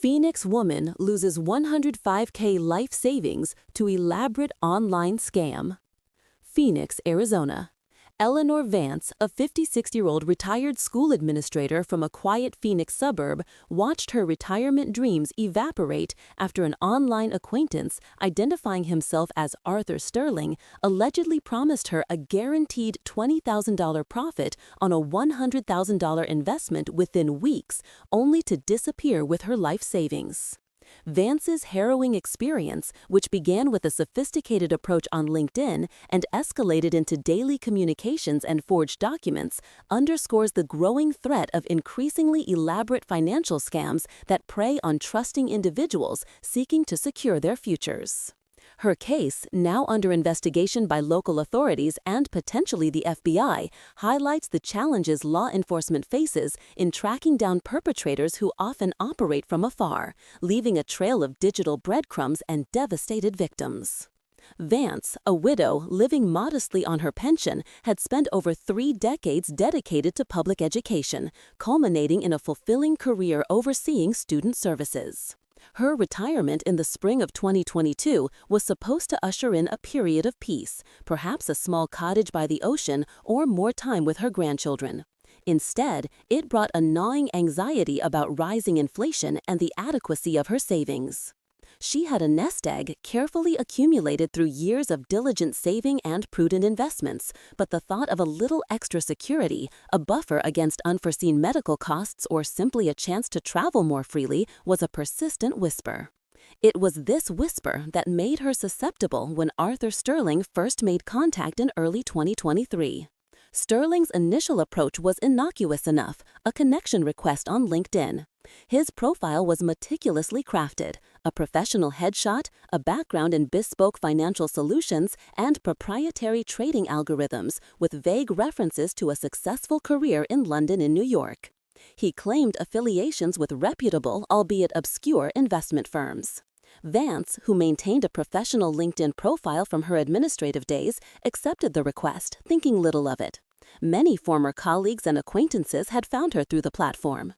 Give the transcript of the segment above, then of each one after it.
Phoenix woman loses 105K life savings to elaborate online scam. Phoenix, Arizona. Eleanor Vance, a 56-year-old retired school administrator from a quiet Phoenix suburb, watched her retirement dreams evaporate after an online acquaintance, identifying himself as Arthur Sterling, allegedly promised her a guaranteed $20,000 profit on a $100,000 investment within weeks, only to disappear with her life savings. Vance's harrowing experience, which began with a sophisticated approach on LinkedIn and escalated into daily communications and forged documents, underscores the growing threat of increasingly elaborate financial scams that prey on trusting individuals seeking to secure their futures. Her case, now under investigation by local authorities and potentially the FBI, highlights the challenges law enforcement faces in tracking down perpetrators who often operate from afar, leaving a trail of digital breadcrumbs and devastated victims. Vance, a widow living modestly on her pension, had spent over 3 decades dedicated to public education, culminating in a fulfilling career overseeing student services. Her retirement in the spring of 2022 was supposed to usher in a period of peace, perhaps a small cottage by the ocean or more time with her grandchildren. Instead, it brought a gnawing anxiety about rising inflation and the adequacy of her savings. She had a nest egg carefully accumulated through years of diligent saving and prudent investments, but the thought of a little extra security, a buffer against unforeseen medical costs, or simply a chance to travel more freely was a persistent whisper. It was this whisper that made her susceptible when Arthur Sterling first made contact in early 2023. Sterling's initial approach was innocuous enough, a connection request on LinkedIn. His profile was meticulously crafted, a professional headshot, a background in bespoke financial solutions, and proprietary trading algorithms with vague references to a successful career in London and New York. He claimed affiliations with reputable, albeit obscure, investment firms. Vance, who maintained a professional LinkedIn profile from her administrative days, accepted the request, thinking little of it. Many former colleagues and acquaintances had found her through the platform.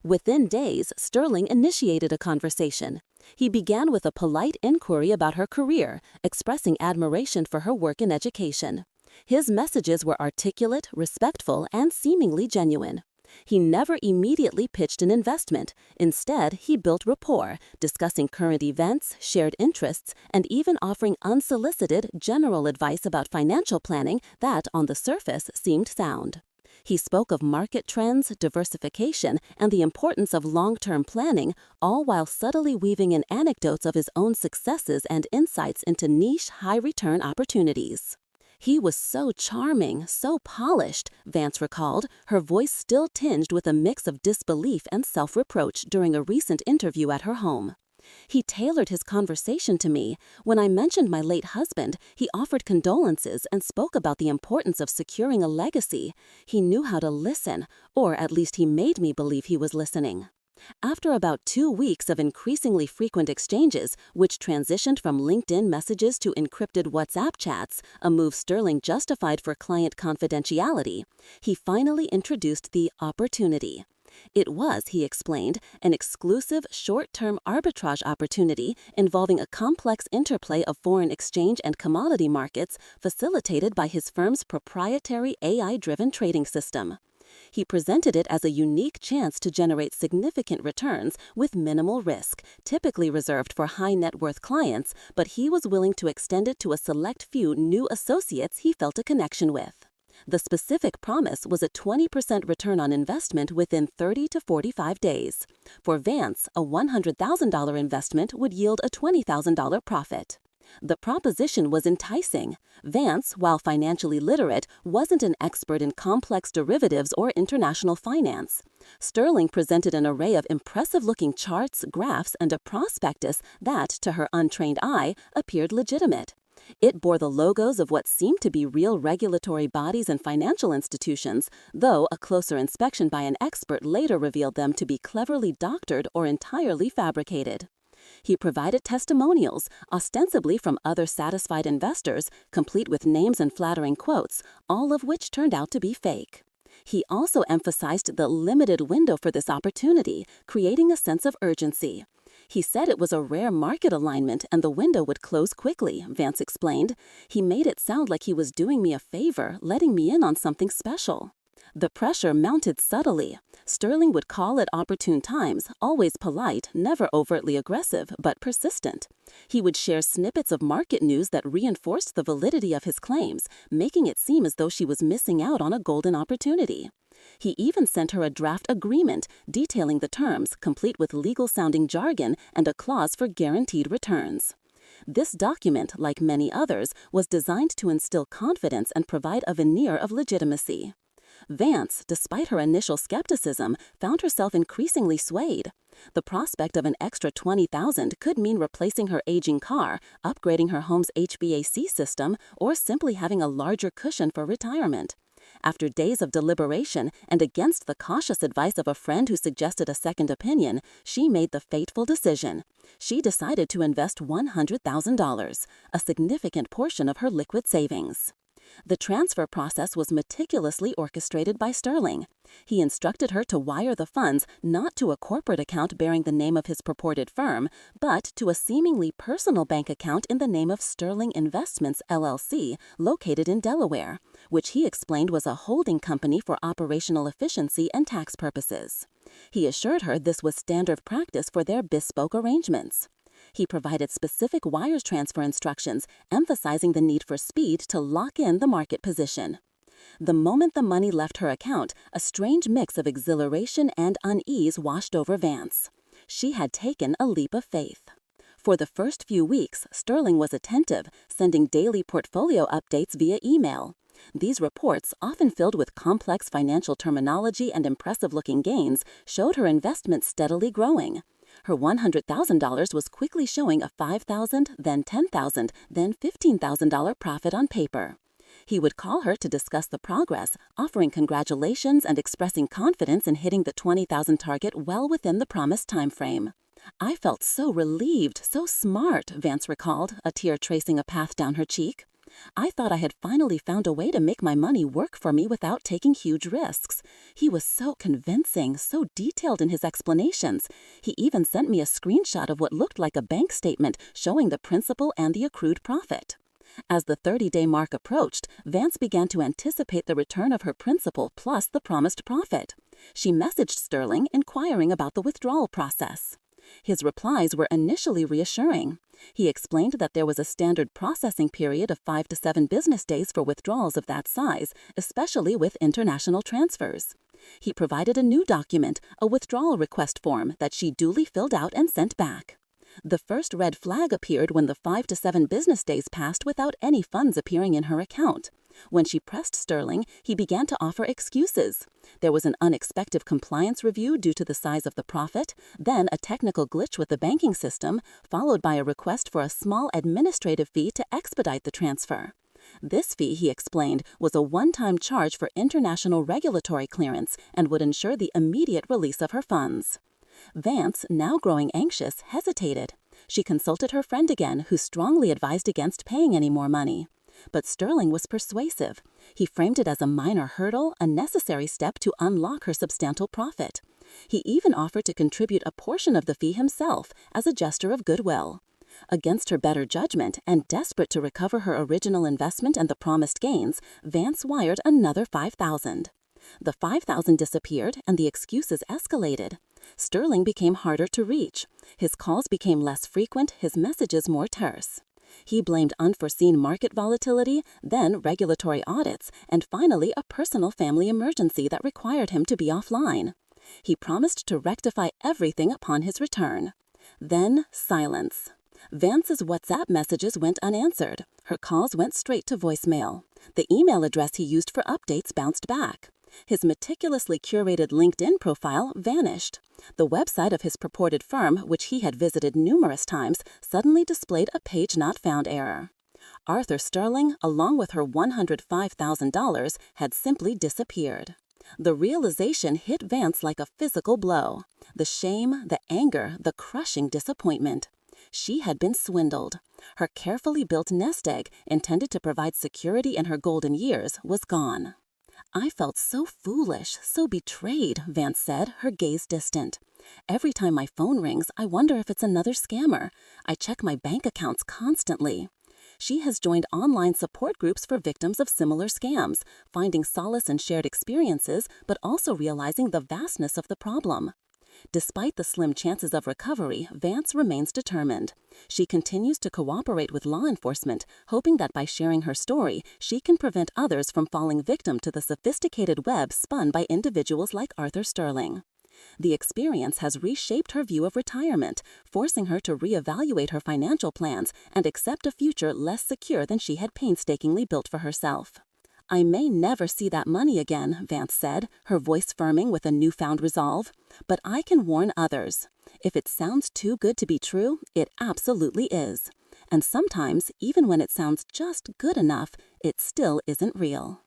Within days, Sterling initiated a conversation. He began with a polite inquiry about her career, expressing admiration for her work in education. His messages were articulate, respectful, and seemingly genuine. He never immediately pitched an investment. Instead, he built rapport, discussing current events, shared interests, and even offering unsolicited, general advice about financial planning that, on the surface, seemed sound. He spoke of market trends, diversification, and the importance of long-term planning, all while subtly weaving in anecdotes of his own successes and insights into niche, high-return opportunities. He was so charming, so polished, Vance recalled, her voice still tinged with a mix of disbelief and self-reproach during a recent interview at her home. He tailored his conversation to me. When I mentioned my late husband, he offered condolences and spoke about the importance of securing a legacy. He knew how to listen, or at least he made me believe he was listening. After about 2 weeks of increasingly frequent exchanges, which transitioned from LinkedIn messages to encrypted WhatsApp chats, a move Sterling justified for client confidentiality, he finally introduced the opportunity. It was, he explained, an exclusive short-term arbitrage opportunity involving a complex interplay of foreign exchange and commodity markets facilitated by his firm's proprietary AI-driven trading system. He presented it as a unique chance to generate significant returns with minimal risk, typically reserved for high-net-worth clients, but he was willing to extend it to a select few new associates he felt a connection with. The specific promise was a 20% return on investment within 30 to 45 days. For Vance, a $100,000 investment would yield a $20,000 profit. The proposition was enticing. Vance, while financially literate, wasn't an expert in complex derivatives or international finance. Sterling presented an array of impressive-looking charts, graphs, and a prospectus that, to her untrained eye, appeared legitimate. It bore the logos of what seemed to be real regulatory bodies and financial institutions, though a closer inspection by an expert later revealed them to be cleverly doctored or entirely fabricated. He provided testimonials, ostensibly from other satisfied investors, complete with names and flattering quotes, all of which turned out to be fake. He also emphasized the limited window for this opportunity, creating a sense of urgency. He said it was a rare market alignment and the window would close quickly, Vance explained. He made it sound like he was doing me a favor, letting me in on something special. The pressure mounted subtly. Sterling would call at opportune times, always polite, never overtly aggressive, but persistent. He would share snippets of market news that reinforced the validity of his claims, making it seem as though she was missing out on a golden opportunity. He even sent her a draft agreement detailing the terms, complete with legal-sounding jargon and a clause for guaranteed returns. This document, like many others, was designed to instill confidence and provide a veneer of legitimacy. Vance, despite her initial skepticism, found herself increasingly swayed. The prospect of an extra $20,000 could mean replacing her aging car, upgrading her home's HVAC system, or simply having a larger cushion for retirement. After days of deliberation and against the cautious advice of a friend who suggested a second opinion, she made the fateful decision. She decided to invest $100,000, a significant portion of her liquid savings. The transfer process was meticulously orchestrated by Sterling. He instructed her to wire the funds not to a corporate account bearing the name of his purported firm, but to a seemingly personal bank account in the name of Sterling Investments, LLC, located in Delaware, which he explained was a holding company for operational efficiency and tax purposes. He assured her this was standard practice for their bespoke arrangements. He provided specific wires transfer instructions, emphasizing the need for speed to lock in the market position. The moment the money left her account, a strange mix of exhilaration and unease washed over Vance. She had taken a leap of faith. For the first few weeks, Sterling was attentive, sending daily portfolio updates via email. These reports, often filled with complex financial terminology and impressive-looking gains, showed her investment steadily growing. Her $100,000 was quickly showing a $5,000, then $10,000, then $15,000 profit on paper. He would call her to discuss the progress, offering congratulations and expressing confidence in hitting the $20,000 target well within the promised time frame. "I felt so relieved, so smart," Vance recalled, a tear tracing a path down her cheek. "I thought I had finally found a way to make my money work for me without taking huge risks." He was so convincing, so detailed in his explanations. He even sent me a screenshot of what looked like a bank statement showing the principal and the accrued profit. As the 30-day mark approached, Vance began to anticipate the return of her principal plus the promised profit. She messaged Sterling, inquiring about the withdrawal process. His replies were initially reassuring. He explained that there was a standard processing period of 5 to 7 business days for withdrawals of that size, especially with international transfers. He provided a new document, a withdrawal request form, that she duly filled out and sent back. The first red flag appeared when the 5 to 7 business days passed without any funds appearing in her account. When she pressed Sterling, he began to offer excuses. There was an unexpected compliance review due to the size of the profit, then a technical glitch with the banking system, followed by a request for a small administrative fee to expedite the transfer. This fee, he explained, was a one-time charge for international regulatory clearance and would ensure the immediate release of her funds. Vance, now growing anxious, hesitated. She consulted her friend again, who strongly advised against paying any more money. But Sterling was persuasive. He framed it as a minor hurdle, a necessary step to unlock her substantial profit. He even offered to contribute a portion of the fee himself as a gesture of goodwill. Against her better judgment and desperate to recover her original investment and the promised gains, Vance wired another $5,000. The $5,000 disappeared and the excuses escalated. Sterling became harder to reach. His calls became less frequent, his messages more terse. He blamed unforeseen market volatility, then regulatory audits, and finally a personal family emergency that required him to be offline. He promised to rectify everything upon his return. Then silence. Vance's WhatsApp messages went unanswered. Her calls went straight to voicemail. The email address he used for updates bounced back. His meticulously curated LinkedIn profile vanished. The website of his purported firm, which he had visited numerous times, suddenly displayed a page not found error. Arthur Sterling, along with her $105,000, had simply disappeared. The realization hit Vance like a physical blow. The shame, the anger, the crushing disappointment. She had been swindled. Her carefully built nest egg, intended to provide security in her golden years, was gone. I felt so foolish, so betrayed, Vance said, her gaze distant. Every time my phone rings, I wonder if it's another scammer. I check my bank accounts constantly. She has joined online support groups for victims of similar scams, finding solace in shared experiences, but also realizing the vastness of the problem. Despite the slim chances of recovery, Vance remains determined. She continues to cooperate with law enforcement, hoping that by sharing her story, she can prevent others from falling victim to the sophisticated web spun by individuals like Arthur Sterling. The experience has reshaped her view of retirement, forcing her to reevaluate her financial plans and accept a future less secure than she had painstakingly built for herself. I may never see that money again, Vance said, her voice firming with a newfound resolve. But I can warn others. If it sounds too good to be true, it absolutely is. And sometimes, even when it sounds just good enough, it still isn't real.